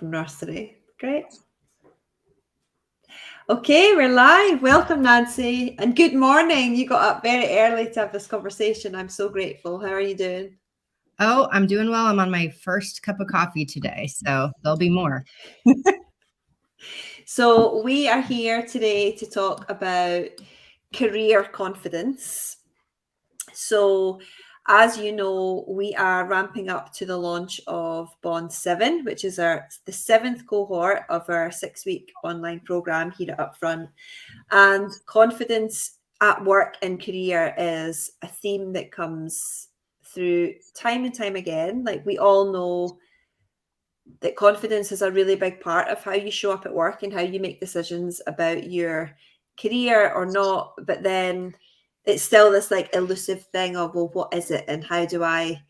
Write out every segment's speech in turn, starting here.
from nursery. Great. Okay, we're live. Welcome, Nancy. And good morning. You got up very early to have this conversation. I'm so grateful. How are you doing? Oh, I'm doing well. I'm on my first cup of coffee today, so there'll be more. So we are here today to talk about career confidence. So as you know, we are ramping up to the launch of Bond 7, which is the 7th cohort of our 6-week online program here at UPFRONT. And confidence at work and career is a theme that comes through time and time again. Like, we all know that confidence is a really big part of how you show up at work and how you make decisions about your career or not. But then it's still this like elusive thing of, well, what is it and how do I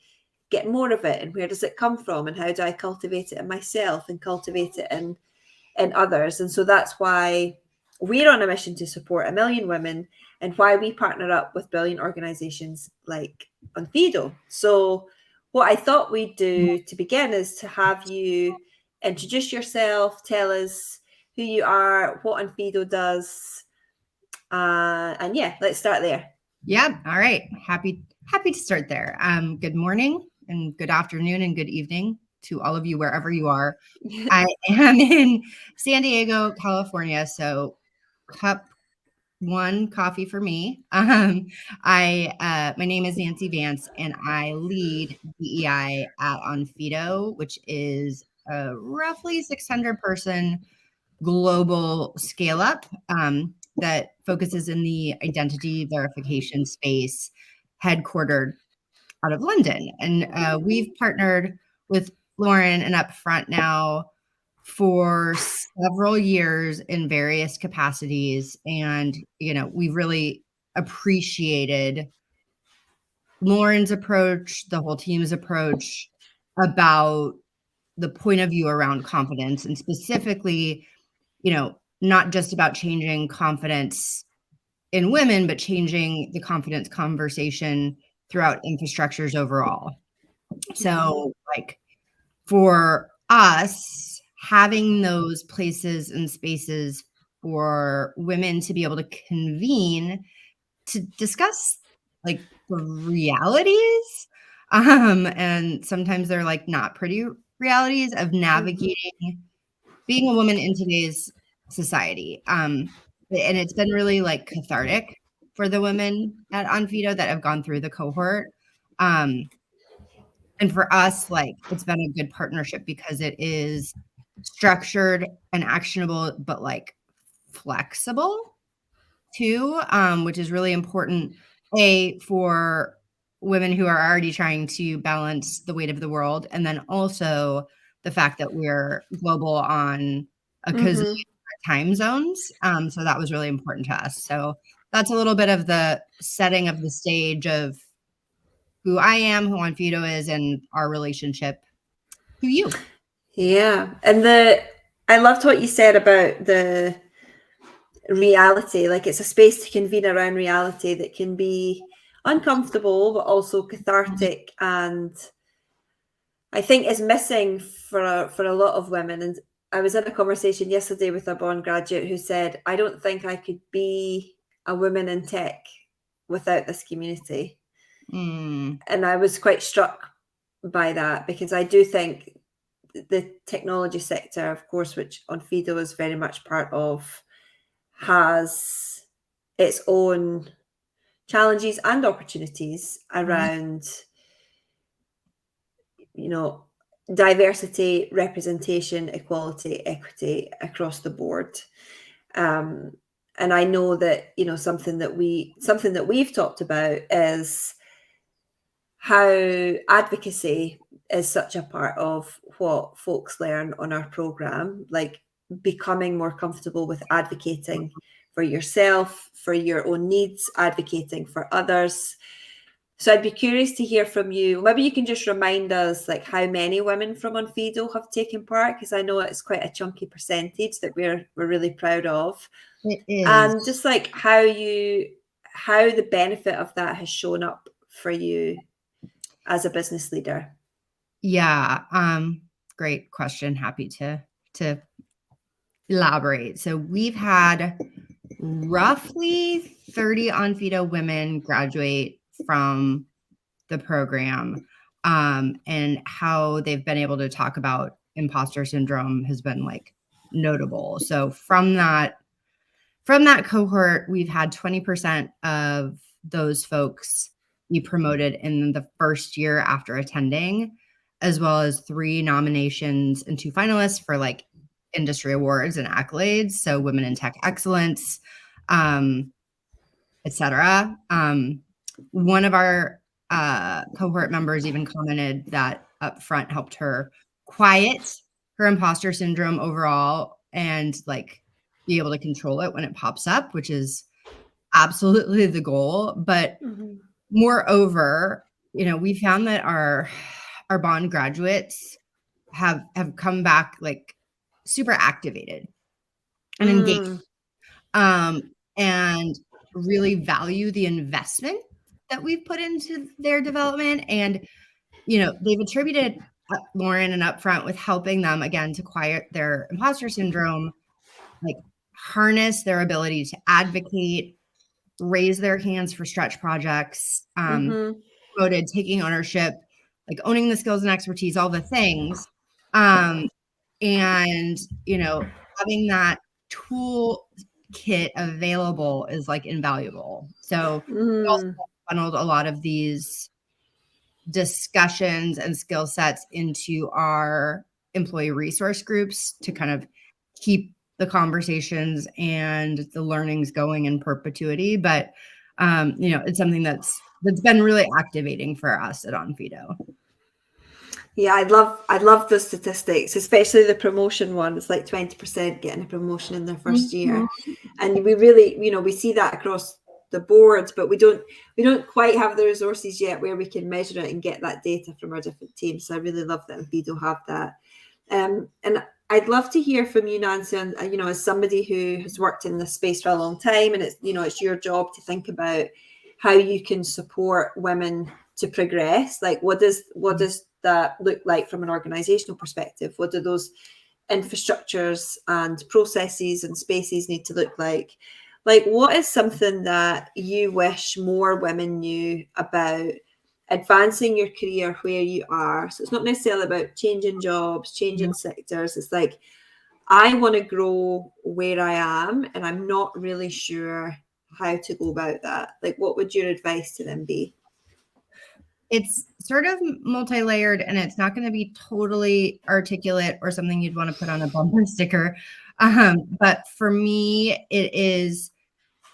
get more of it and where does it come from and how do I cultivate it in myself and cultivate it in others. And so that's why we're on a mission to support 1 million women and why we partner up with brilliant organizations like Onfido. So what I thought we'd do to begin is to have you introduce yourself, tell us who you are, what Onfido does, and yeah, let's start there. Yeah, all right. Happy to start there. Good morning and good afternoon and good evening to all of you wherever you are. I am in San Diego, California, so cup one coffee for me. My name is Nancy Vance, and I lead DEI at Onfido, which is a roughly 600 person global scale up that focuses in the identity verification space, headquartered out of London. And we've partnered with Lauren and UpFront now for several years in various capacities. And, we've really appreciated Lauren's approach, the whole team's approach about the point of view around confidence, and specifically, not just about changing confidence in women, but changing the confidence conversation throughout infrastructures overall. So, like, for us, having those places and spaces for women to be able to convene to discuss like the realities, and sometimes they're like not pretty realities of navigating being a woman in today's society. And it's been really like cathartic for the women at Onfido that have gone through the cohort. And for us, like, it's been a good partnership because it is structured and actionable, but like flexible too, which is really important, for women who are already trying to balance the weight of the world, and then also the fact that we're global on a gazillion time zones. So that was really important to us. So that's a little bit of the setting of the stage of who I am, who Onfido is, and our relationship to you. Yeah. And I loved what you said about the reality. Like, it's a space to convene around reality that can be uncomfortable, but also cathartic. And I think is missing for a lot of women. And I was in a conversation yesterday with a Bond graduate who said, I don't think I could be a woman in tech without this community. And I was quite struck by that, because I do think the technology sector, of course, which Onfido is very much part of, has its own challenges and opportunities around, diversity, representation, equality, equity across the board. And I know that, something that we've talked about is how advocacy is such a part of what folks learn on our program, like becoming more comfortable with advocating for yourself, for your own needs, advocating for others. So I'd be curious to hear from you. Maybe you can just remind us, like, how many women from Onfido have taken part, because I know it's quite a chunky percentage that we're really proud of. It is. And just like how the benefit of that has shown up for you as a business leader. Yeah. great question. Happy to elaborate. So we've had roughly 30 Onfido women graduate from the program, and how they've been able to talk about imposter syndrome has been like notable. So from that cohort, we've had 20% of those folks be promoted in the first year after attending, as well as 3 nominations and 2 finalists for like industry awards and accolades. So Women in Tech Excellence, etc. One of our cohort members even commented that UpFront helped her quiet her imposter syndrome overall and like be able to control it when it pops up, which is absolutely the goal. But moreover, we found that our bond graduates have come back like super activated and engaged, and really value the investment that we've put into their development. And they've attributed Lauren and UpFront with helping them again to quiet their imposter syndrome, like harness their ability to advocate, raise their hands for stretch projects, promoted, taking ownership, like owning the skills and expertise, all the things. And having that tool kit available is like invaluable. So we also funneled a lot of these discussions and skill sets into our employee resource groups to kind of keep the conversations and the learnings going in perpetuity. But it's something that's been really activating for us at Onfido. Yeah, I love the statistics, especially the promotion one. It's like 20% getting a promotion in their first year. And we really, we see that across the board, but we don't quite have the resources yet where we can measure it and get that data from our different teams. So I really love that Onfido have that. And I'd love to hear from you, Nancy, and as somebody who has worked in this space for a long time, and it's your job to think about how you can support women to progress. Like, what does that look like from an organizational perspective? What do those infrastructures and processes and spaces need to look like? Like, what is something that you wish more women knew about advancing your career where you are? So it's not necessarily about changing jobs, changing sectors. It's like, I want to grow where I am, and I'm not really sure how to go about that. Like, what would your advice to them be? It's sort of multi-layered, and it's not going to be totally articulate or something you'd want to put on a bumper sticker. But for me, it is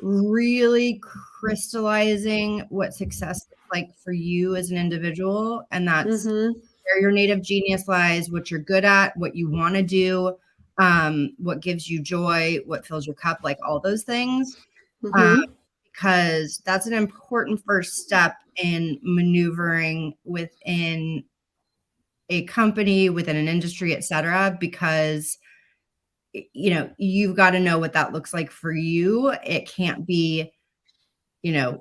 really crystallizing what success is like for you as an individual. And that's where your native genius lies, what you're good at, what you want to do, what gives you joy, what fills your cup, like all those things. Because that's an important first step in maneuvering within a company, within an industry, et cetera, because you've got to know what that looks like for you. It can't be, a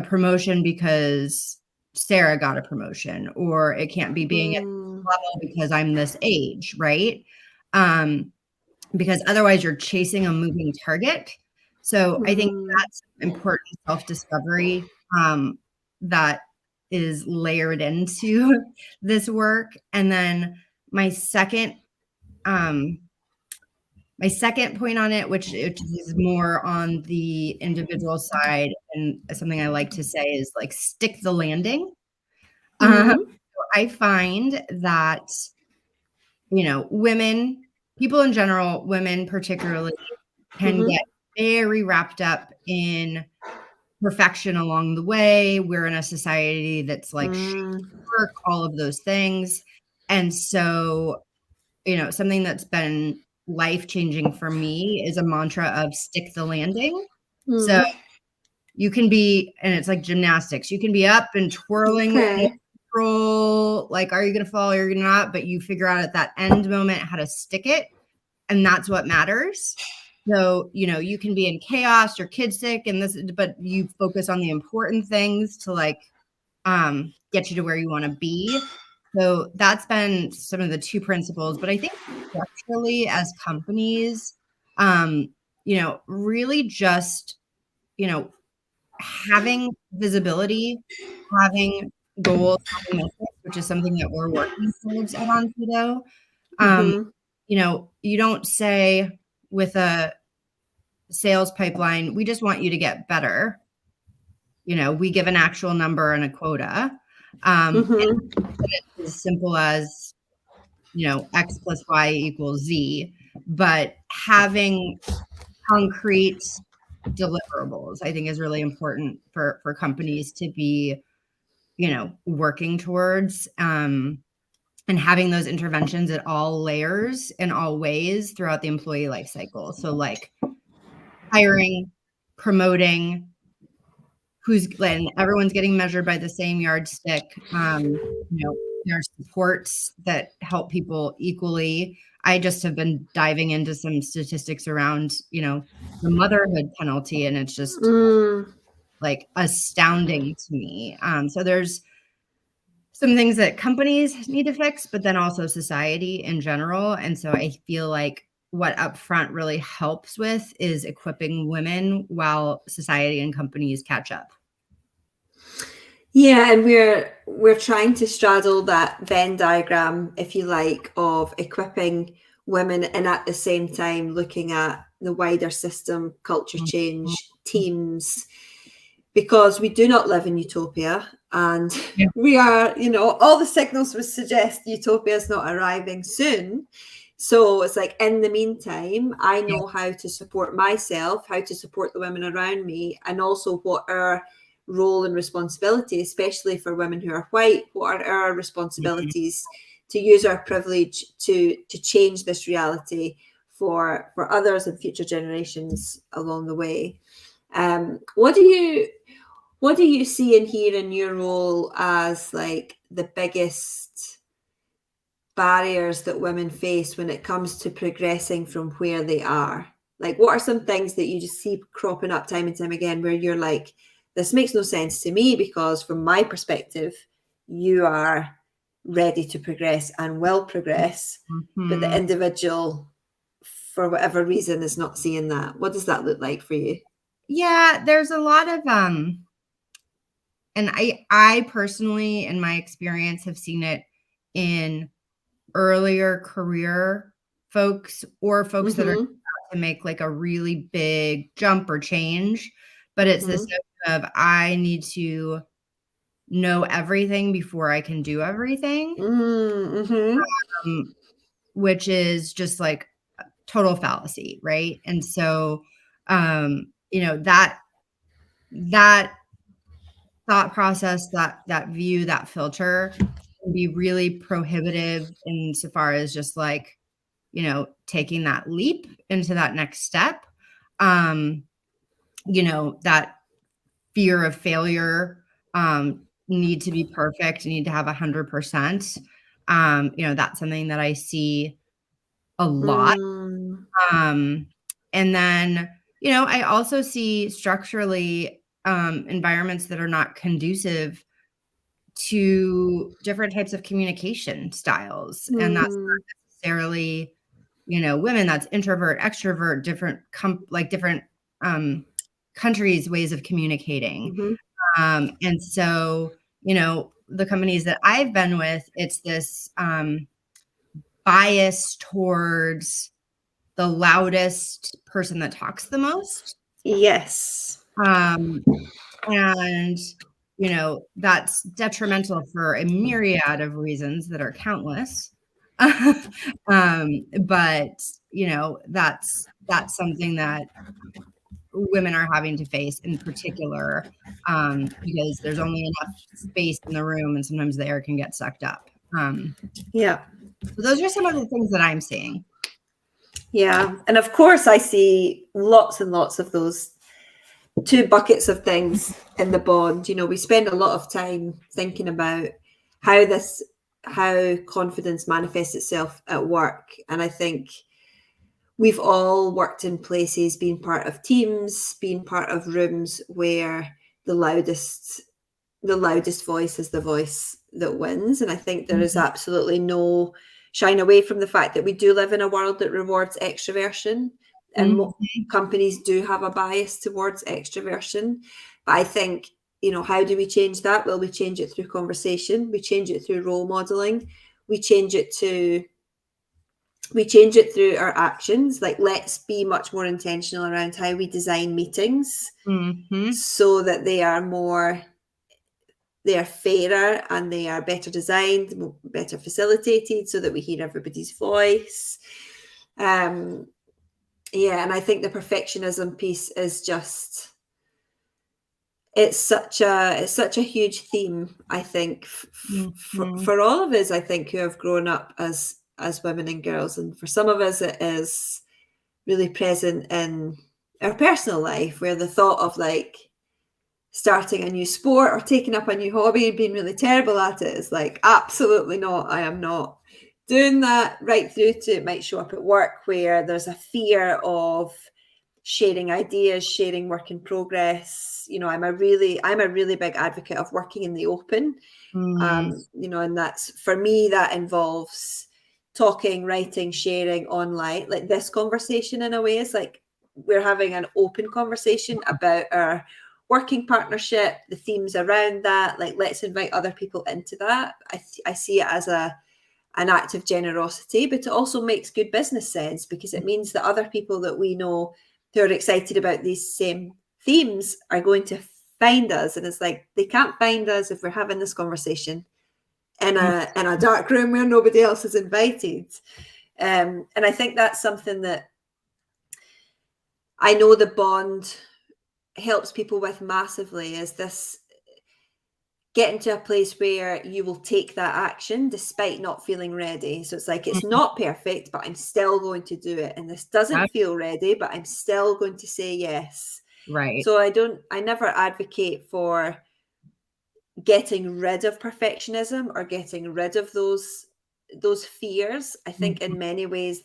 promotion because Sarah got a promotion, or it can't be being at this level because I'm this age, right? Because otherwise you're chasing a moving target. So I think that's important self-discovery that is layered into this work. And then my second point on it, which is more on the individual side, and something I like to say is like stick the landing. I find that, women, people in general, women particularly, can get very wrapped up in perfection along the way. We're in a society that's like work, all of those things. And so, something that's been life-changing for me is a mantra of stick the landing. So you can be, and it's like gymnastics, you can be up and twirling with control, like, are you going to fall or you're not? But you figure out at that end moment how to stick it. And that's what matters. So, you can be in chaos, your kid's sick, but you focus on the important things to like get you to where you want to be. So that's been some of the two principles. But I think structurally as companies, really just, having visibility, having goals, having metrics, which is something that we're working towards at Onfido. Mm-hmm. You don't say with a sales pipeline, we just want you to get better. We give an actual number and a quota. Mm-hmm. It's as simple as, X plus Y equals Z, but having concrete deliverables, I think, is really important for companies to be, working towards, and having those interventions at all layers in all ways throughout the employee life cycle. So like hiring, promoting, and everyone's getting measured by the same yardstick. There are supports that help people equally. I just have been diving into some statistics around, the motherhood penalty, and it's just like astounding to me. So there's some things that companies need to fix, but then also society in general. And so I feel like what Upfront really helps with is equipping women while society and companies catch up. Yeah, and we're trying to straddle that Venn diagram, if you like, of equipping women and at the same time looking at the wider system, culture change, teams, because we do not live in utopia, and we are, all the signals would suggest utopia is not arriving soon. So it's like, in the meantime, I know how to support myself, how to support the women around me, and also what our role and responsibility, especially for women who are white, what are our responsibilities to use our privilege to change this reality for others and future generations along the way. What do you see and hear in your role as like the biggest barriers that women face when it comes to progressing from where they are? Like, what are some things that you just see cropping up time and time again where you're like, this makes no sense to me, because from my perspective, you are ready to progress and will progress, but the individual, for whatever reason, is not seeing that. What does that look like for you? Yeah, there's a lot of and I personally, in my experience, have seen it in earlier career folks or folks that are about to make like a really big jump or change. But it's this notion of, I need to know everything before I can do everything, which is just like total fallacy, right? And so, that thought process, that view, that filter can be really prohibitive insofar as just like, taking that leap into that next step. That fear of failure, need to be perfect, need to have 100%. That's something that I see a lot. And then, I also see structurally environments that are not conducive to different types of communication styles. And that's not necessarily, women, that's introvert, extrovert, different countries' ways of communicating. And so, the companies that I've been with, it's this bias towards the loudest person that talks the most. Yes. And, that's detrimental for a myriad of reasons that are countless. But, that's something that women are having to face in particular, because there's only enough space in the room and sometimes the air can get sucked up. Yeah. So those are some of the things that I'm seeing. Yeah. And of course, I see lots and lots of those two buckets of things in the bond. We spend a lot of time thinking about how confidence manifests itself at work. And I think we've all worked in places, being part of teams, being part of rooms where the loudest voice is the voice that wins. And I think there is absolutely no shying away from the fact that we do live in a world that rewards extroversion, and companies do have a bias towards extroversion. But I think, how do we change that? Well, we change it through conversation, we change it through role modeling, we change it through our actions. Like, let's be much more intentional around how we design meetings so that they are fairer and they are better designed, better facilitated, so that we hear everybody's voice. And I think the perfectionism piece is just, it's such a huge theme, I think, for all of us, I think, who have grown up as women and girls. And for some of us, it is really present in our personal life, where the thought of like starting a new sport or taking up a new hobby and being really terrible at it is like, absolutely not, I am not doing that. Right through to, it might show up at work, where there's a fear of sharing ideas, sharing work in progress. I'm a really big advocate of working in the open. And that's, for me, that involves talking, writing, sharing online. Like this conversation, in a way, is like we're having an open conversation about our working partnership, the themes around that. Like, let's invite other people into that. I see it as an act of generosity, but it also makes good business sense, because it means that other people that we know who are excited about these same themes are going to find us. And it's like, they can't find us if we're having this conversation in a dark room where nobody else is invited. And I think that's something that I know the Bond helps people with massively, is this getting to a place where you will take that action despite not feeling ready. So it's like, it's not perfect, but I'm still going to do it. And this doesn't feel ready, but I'm still going to say yes. Right. So I never advocate for getting rid of perfectionism or getting rid of those fears. I think in many ways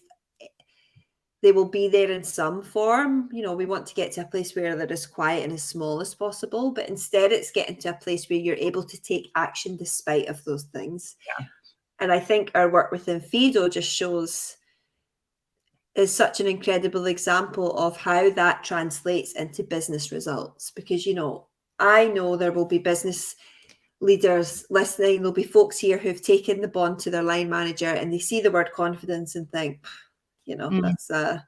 they will be there in some form. We want to get to a place where they're as quiet and as small as possible, but instead it's getting to a place where you're able to take action despite of those things. Yeah. And I think our work with Onfido just is such an incredible example of how that translates into business results. Because, I know there will be business leaders listening. There'll be folks here who've taken the Bond to their line manager and they see the word confidence and think, that's a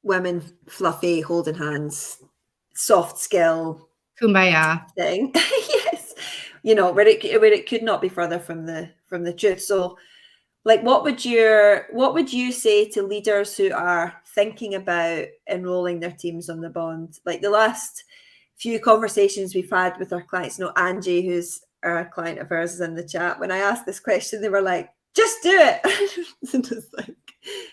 women fluffy, holding hands, soft skill, kumbaya thing. Yes, where it could not be further from the truth. So, like, what would you say to leaders who are thinking about enrolling their teams on the Bond? Like, the last few conversations we've had with our clients, Angie, who's a client of ours, is in the chat. When I asked this question, they were like, just do it. Just like,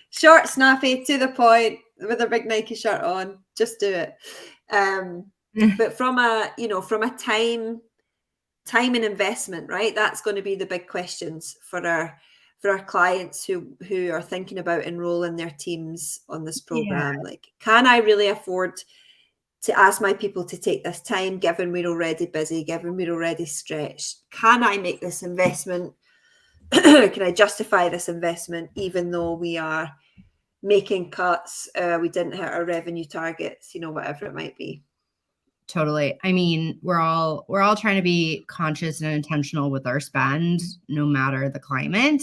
short, snappy, to the point, with a big Nike shirt on, just do it. But from a time and investment, right? That's going to be the big questions for our clients who are thinking about enrolling their teams on this program. Yeah. Like, can I really afford to ask my people to take this time, given we're already busy, given we're already stretched? Can I make this investment? Can I justify this investment, even though we are making cuts, we didn't hit our revenue targets, whatever it might be? Totally. I mean, we're all trying to be conscious and intentional with our spend, no matter the climate.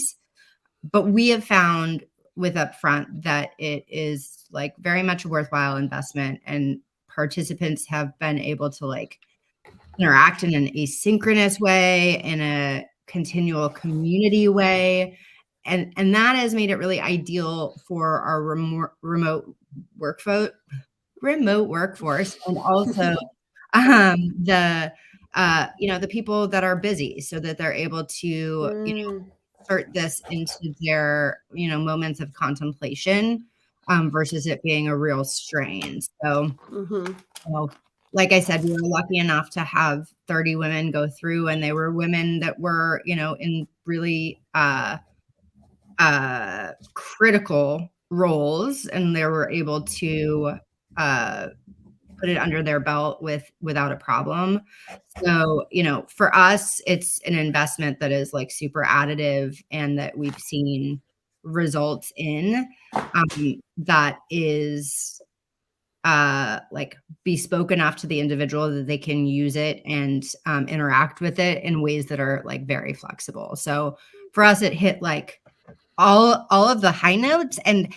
But we have found with UPFRONT that it is like very much a worthwhile investment, and participants have been able to like interact in an asynchronous way, in a continual community way. And that has made it really ideal for our remote workforce, and also the people that are busy, so that they're able to insert this into their moments of contemplation, versus it being a real strain. So, like I said, we were lucky enough to have 30 women go through, and they were women that were in really critical roles, and they were able to put it under their belt without a problem. So, for us, it's an investment that is like super additive and that we've seen results in, that is like bespoke enough to the individual that they can use it and interact with it in ways that are like very flexible. So for us, it hit like all of the high notes, and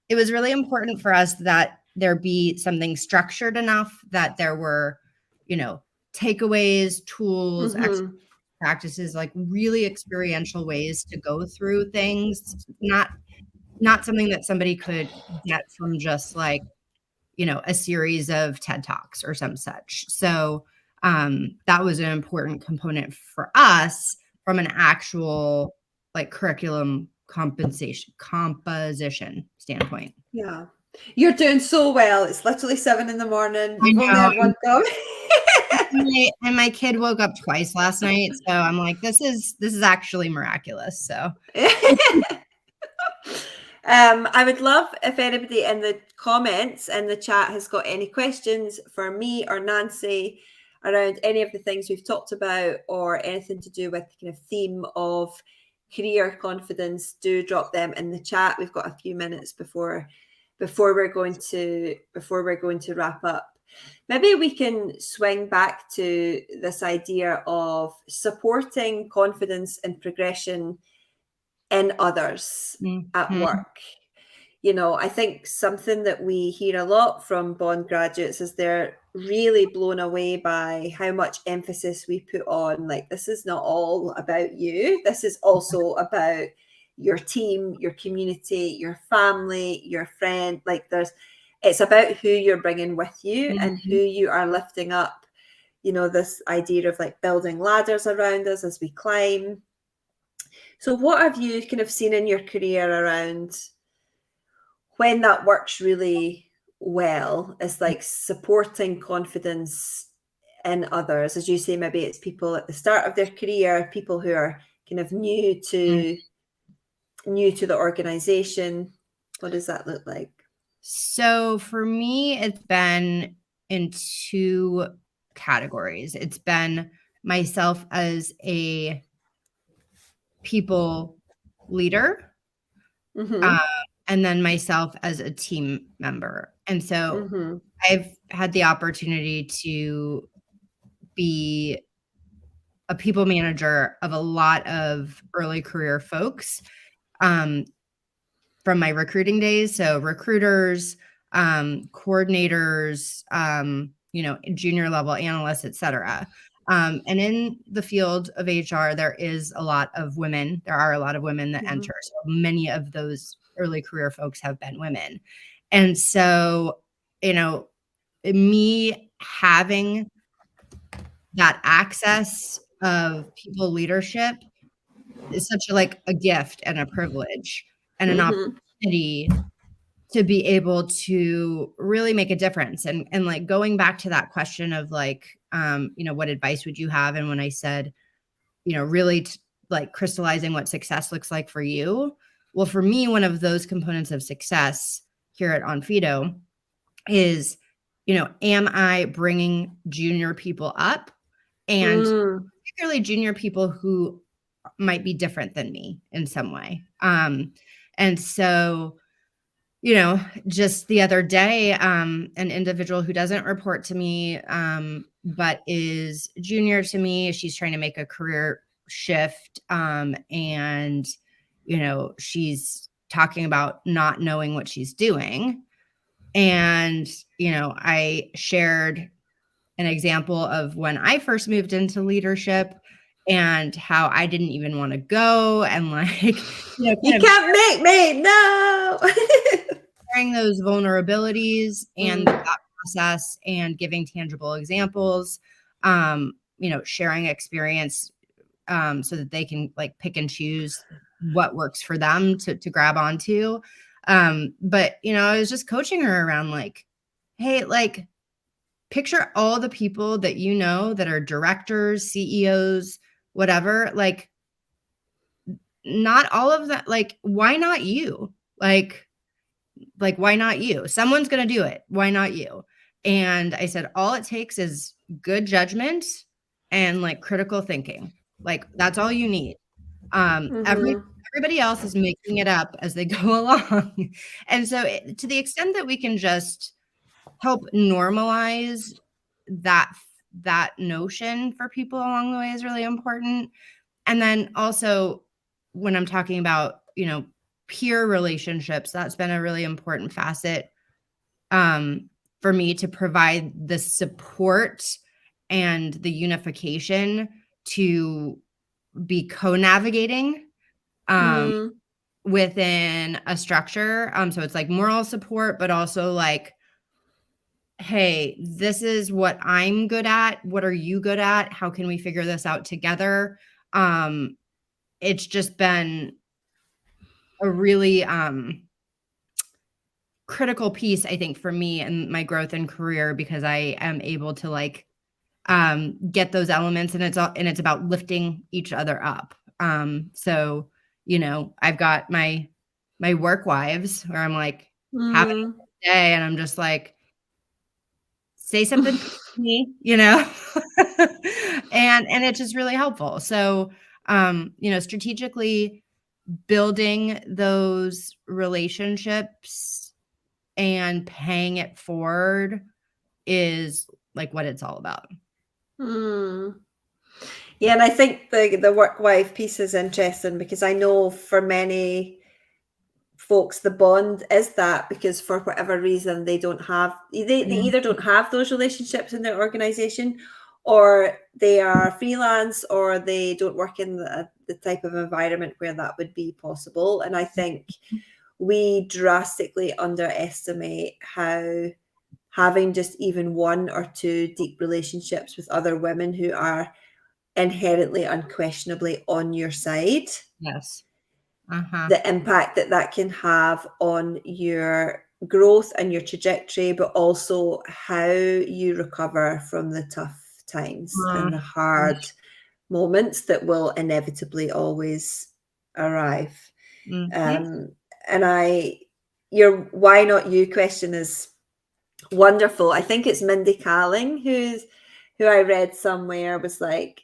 it was really important for us that there be something structured enough that there were, takeaways, tools, practices, like really experiential ways to go through things, not something that somebody could get from just like, a series of TED Talks or some such. So that was an important component for us from an actual like curriculum composition standpoint. Yeah. You're doing so well. It's literally 7 a.m. You've only had one come. And my kid woke up twice last night, so I'm like, this is actually miraculous. So I would love if anybody in the comments in the chat has got any questions for me or Nancy around any of the things we've talked about, or anything to do with the kind of theme of career confidence. Do drop them in the chat. We've got a few minutes before we're going to wrap up. Maybe we can swing back to this idea of supporting confidence and progression in others at work. I think something that we hear a lot from Bond graduates is they're really blown away by how much emphasis we put on, like, this is not all about you. This is also about your team, your community, your family, your friend. Like, it's about who you're bringing with you and who you are lifting up. This idea of like building ladders around us as we climb. So what have you kind of seen in your career around when that works really well? Is like supporting confidence in others, as you say, maybe it's people at the start of their career, people who are kind of new to the organization. What does that look like? So for me, it's been in two categories. It's been myself as a people leader, and then myself as a team member. And so I've had the opportunity to be a people manager of a lot of early career folks from my recruiting days. So recruiters, coordinators, junior level analysts, et cetera. And in the field of HR, there are a lot of women that enter. So many of those early career folks have been women. And so, me having that access of people leadership is such a gift and a privilege and an opportunity to be able to really make a difference. And like going back to that question of like, what advice would you have? And when I said, really like crystallizing what success looks like for you. Well, for me, one of those components of success here at Onfido is, am I bringing junior people up, and particularly junior people who might be different than me in some way. And so, just the other day, an individual who doesn't report to me, but is junior to me, she's trying to make a career shift. And, she's talking about not knowing what she's doing. And, I shared an example of when I first moved into leadership and how I didn't even want to go, and like, you can't make me, no. Sharing those vulnerabilities and the thought process and giving tangible examples, sharing experience, so that they can like pick and choose what works for them to grab onto. But, I was just coaching her around like, hey, like, picture all the people that that are directors, CEOs, whatever. Like, not all of that. Like, why not you? Like, why not you? Someone's going to do it. Why not you? And I said, all it takes is good judgment and like critical thinking. Like that's all you need. Everybody else is making it up as they go along. And so to the extent that we can just help normalize that notion for people along the way is really important. And then also when I'm talking about, peer relationships, that's been a really important facet for me to provide the support and the unification to be co-navigating within a structure. So it's like moral support, but also like, hey, this is what I'm good at. What are you good at? How can we figure this out together? It's just been a really critical piece, I think, for me and my growth and career, because I am able to like get those elements, and it's about lifting each other up. So, I've got my work wives where I'm like having a day and I'm just like, say something to me, and it's just really helpful. So, strategically building those relationships and paying it forward is like what it's all about. Yeah, and I think the work wife piece is interesting, because I know for many folks the bond is that, because for whatever reason they either don't have those relationships in their organization, or they are freelance, or they don't work in the type of environment where that would be possible. And I think we drastically underestimate how having just even one or two deep relationships with other women who are inherently, unquestionably on your side, Yes. the impact that can have on your growth and your trajectory, but also how you recover from the tough times and the hard moments that will inevitably always arrive. And your why not you question is wonderful. I think it's Mindy Kaling who I read somewhere was like,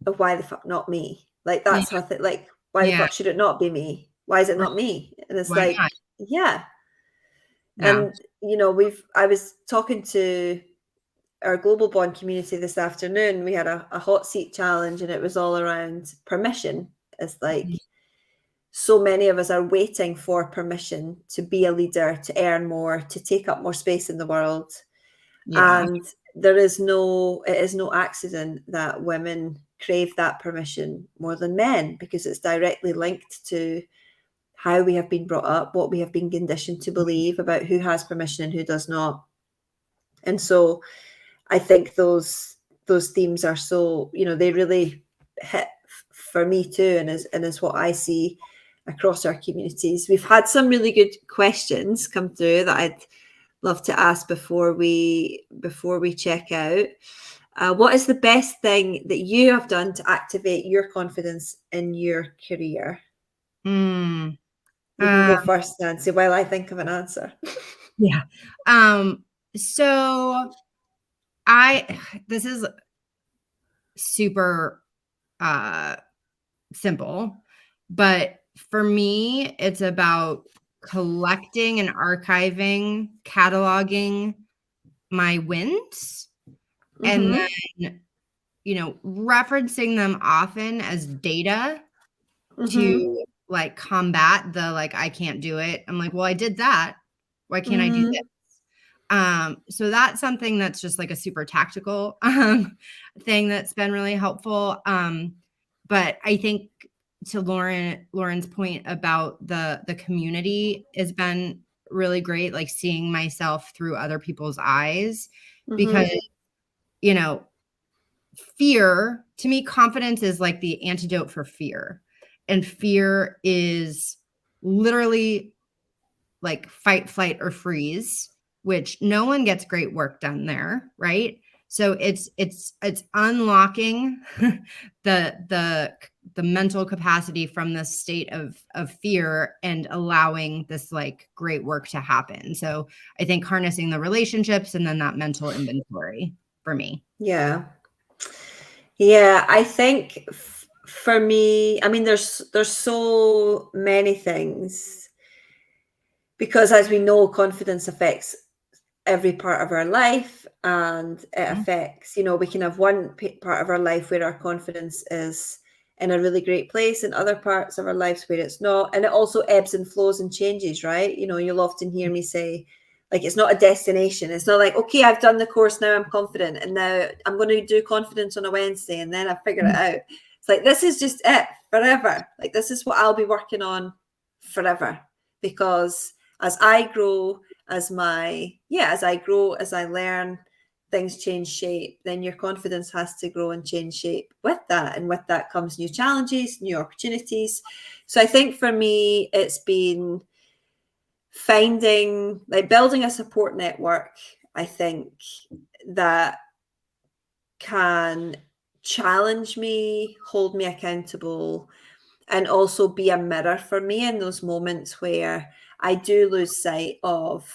oh, why the fuck not me? Like that's her thing. Like, why the fuck should it not be me? Why is it not me? And it's Why like, not? yeah. And I was talking to our global bond community this afternoon. We had a hot seat challenge, and it was all around permission. It's like so many of us are waiting for permission to be a leader, to earn more, to take up more space in the world. And it is no accident that women crave that permission more than men, because it's directly linked to how we have been brought up, what we have been conditioned to believe about who has permission and who does not. And so I think those themes are so, they really hit for me too, and is what I see across our communities. We've had some really good questions come through that I'd love to ask before we check out. What is the best thing that you have done to activate your confidence in your career? You can go first, Nancy, while I think of an answer. Yeah. So this is super simple, but for me, it's about collecting and archiving, cataloging my wins, and then, referencing them often as data to like combat the, like, I can't do it. I'm like, well, I did that. Why can't I do this? So that's something that's just like a super tactical thing that's been really helpful. But I think to Lauren's point about the community has been really great, like seeing myself through other people's eyes, because, fear, to me, confidence is like the antidote for fear. And fear is literally like fight, flight, or freeze, which no one gets great work done there, right? So it's unlocking the mental capacity from this state of fear and allowing this like great work to happen. So I think harnessing the relationships and then that mental inventory for me. Yeah, I think for me, I mean, there's so many things, because as we know, confidence affects every part of our life, and it affects, we can have one part of our life where our confidence is in a really great place, and other parts of our lives where it's not, and it also ebbs and flows and changes, right? You'll often hear me say, like, it's not a destination. It's not like, okay, I've done the course, now I'm confident, and now I'm going to do confidence on a Wednesday, and then I figure it out. It's like, this is just it forever. Like, this is what I'll be working on forever, because as I grow, as I learn, things change shape, then your confidence has to grow and change shape with that. And with that comes new challenges, new opportunities. So I think for me, it's been finding, like, building a support network, I think, that can challenge me, hold me accountable, and also be a mirror for me in those moments where I do lose sight of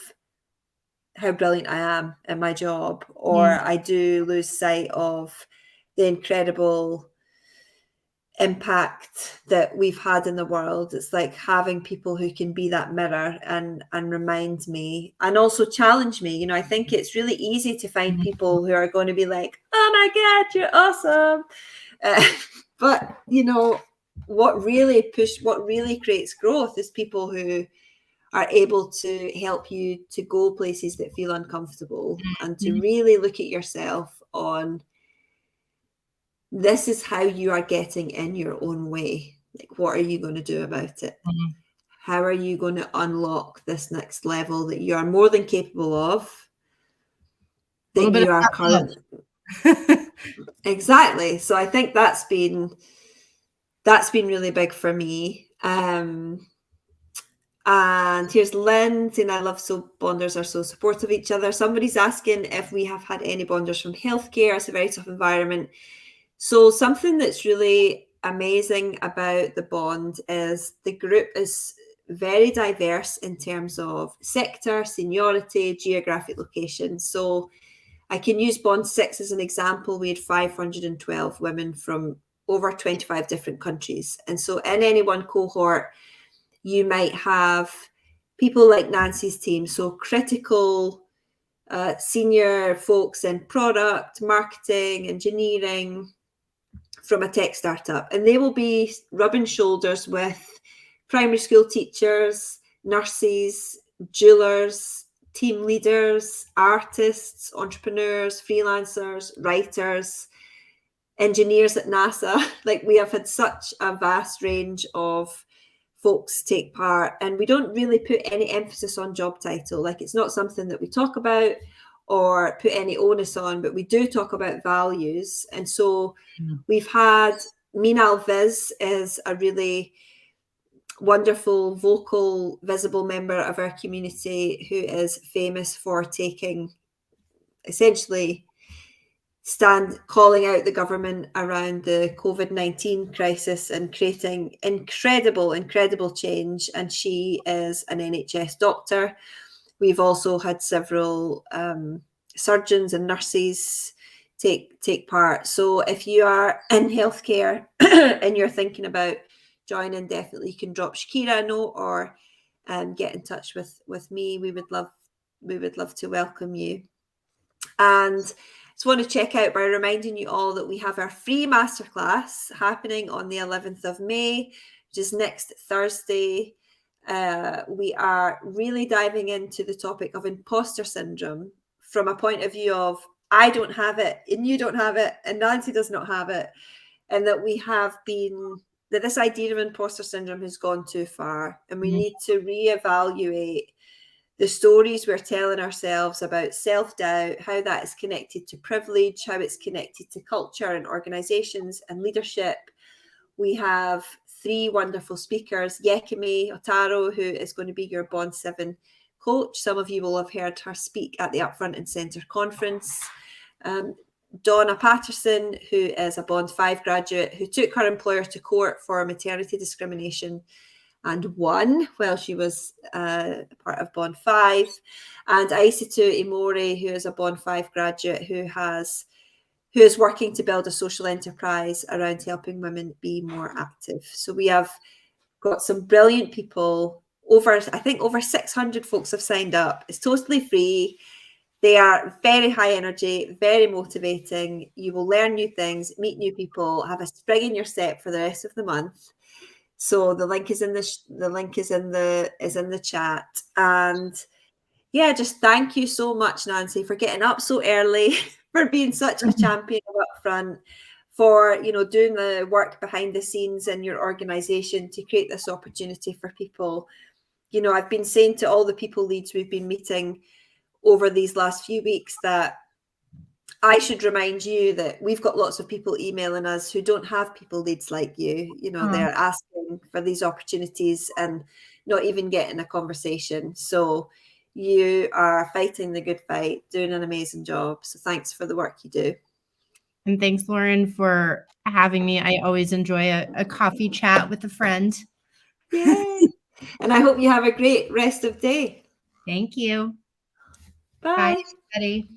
how brilliant I am at my job, or I do lose sight of the incredible impact that we've had in the world. It's like having people who can be that mirror and remind me, and also challenge me. I think it's really easy to find people who are going to be like, oh my God, you're awesome. But what really creates growth is people who are able to help you to go places that feel uncomfortable, and to really look at yourself on, this is how you are getting in your own way. Like, what are you going to do about it? How are you going to unlock this next level that you are more than capable of? That you are current. Exactly. So I think that's been really big for me. And here's Lynn saying, I love so bonders are so supportive of each other. Somebody's asking if we have had any bonders from healthcare. It's a very tough environment. So something that's really amazing about the Bond is the group is very diverse in terms of sector, seniority, geographic location. So I can use Bond 6 as an example. We had 512 women from over 25 different countries. And so in any one cohort, you might have people like Nancy's team, so critical senior folks in product, marketing, engineering, from a tech startup, and they will be rubbing shoulders with primary school teachers, nurses, jewelers, team leaders, artists, entrepreneurs, freelancers, writers, engineers at NASA. Like, we have had such a vast range of folks take part, and we don't really put any emphasis on job title. Like, it's not something that we talk about or put any onus on, but we do talk about values. And so we've had Meenal Viz is a really wonderful, vocal, visible member of our community who is famous for taking, essentially, calling out the government around the COVID-19 crisis and creating incredible change. And she is an NHS doctor. We've also had several surgeons and nurses take part. So if you are in healthcare and you're thinking about joining, definitely you can drop Shakira a note, or get in touch with me. We would love to welcome you. And just want to check out by reminding you all that we have our free masterclass happening on the 11th of May, which is next Thursday. We are really diving into the topic of imposter syndrome from a point of view of, I don't have it, and you don't have it, and Nancy does not have it, and that this idea of imposter syndrome has gone too far, and we need to reevaluate the stories we're telling ourselves about self-doubt, how that is connected to privilege, how it's connected to culture and organizations and leadership. We have 3 wonderful speakers, Yekime Otaro, who is going to be your Bond 7 coach. Some of you will have heard her speak at the Upfront and Centre conference. Donna Patterson, who is a Bond 5 graduate, who took her employer to court for maternity discrimination and won while she was part of Bond 5. And Aisatu Imori, who is a Bond 5 graduate who is working to build a social enterprise around helping women be more active. So we have got some brilliant people. I think over 600 folks have signed up. It's totally free. They are very high energy, very motivating. You will learn new things, meet new people, have a spring in your step for the rest of the month. So the link is in the chat. And yeah, just thank you so much, Nancy, for getting up so early, for being such a champion of Upfront, for doing the work behind the scenes in your organization to create this opportunity for people. I've been saying to all the people leads we've been meeting over these last few weeks that I should remind you that we've got lots of people emailing us who don't have people leads like you. They're asking for these opportunities and not even getting a conversation. So you are fighting the good fight, doing an amazing job. So thanks for the work you do. And thanks, Lauren, for having me. I always enjoy a coffee chat with a friend. Yay. And I hope you have a great rest of the day. Thank you. Bye. Bye, everybody.